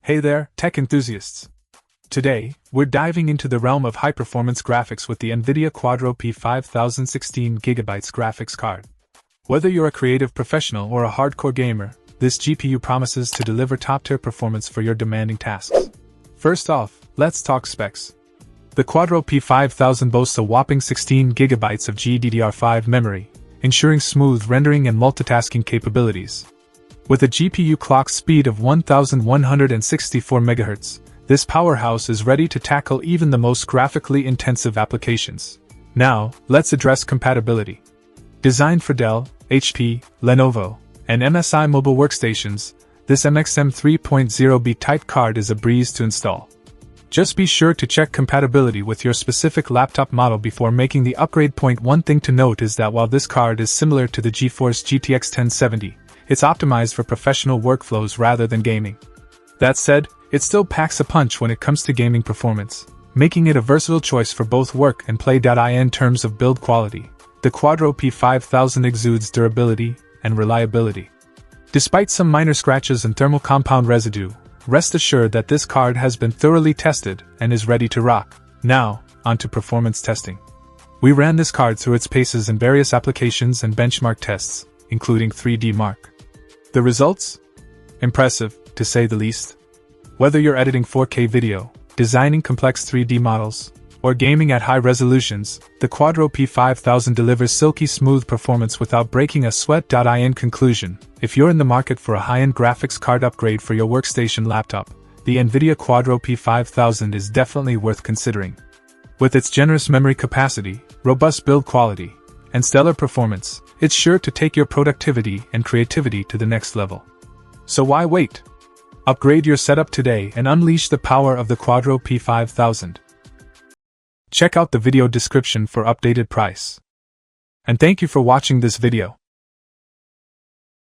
Hey there, tech enthusiasts! Today, we're diving into the realm of high-performance graphics with the NVIDIA Quadro P5000 16GB graphics card. Whether you're a creative professional or a hardcore gamer, this GPU promises to deliver top-tier performance for your demanding tasks. First off, let's talk specs. The Quadro P5000 boasts a whopping 16GB of GDDR5 memory, ensuring smooth rendering and multitasking capabilities. With a GPU clock speed of 1164 MHz, this powerhouse is ready to tackle even the most graphically intensive applications. Now, let's address compatibility. Designed for Dell, HP, Lenovo, and MSI mobile workstations, this MXM 3.0B type card is a breeze to install. Just be sure to check compatibility with your specific laptop model before making the upgrade. One thing to note is that while this card is similar to the GeForce GTX 1070, it's optimized for professional workflows rather than gaming. That said, it still packs a punch when it comes to gaming performance, making it a versatile choice for both work and play. In terms of build quality, the Quadro P5000 exudes durability and reliability. Despite some minor scratches and thermal compound residue, rest assured that this card has been thoroughly tested and is ready to rock. Now, onto performance testing. We ran this card through its paces in various applications and benchmark tests, including 3D Mark. The results? Impressive, to say the least. Whether you're editing 4K video, designing complex 3D models, or gaming at high resolutions, the Quadro P5000 delivers silky smooth performance without breaking a sweat. In conclusion, if you're in the market for a high-end graphics card upgrade for your workstation laptop, the NVIDIA Quadro P5000 is definitely worth considering. With its generous memory capacity, robust build quality, and stellar performance, it's sure to take your productivity and creativity to the next level. So why wait? Upgrade your setup today and unleash the power of the Quadro P5000. Check out the video description for updated price. And thank you for watching this video.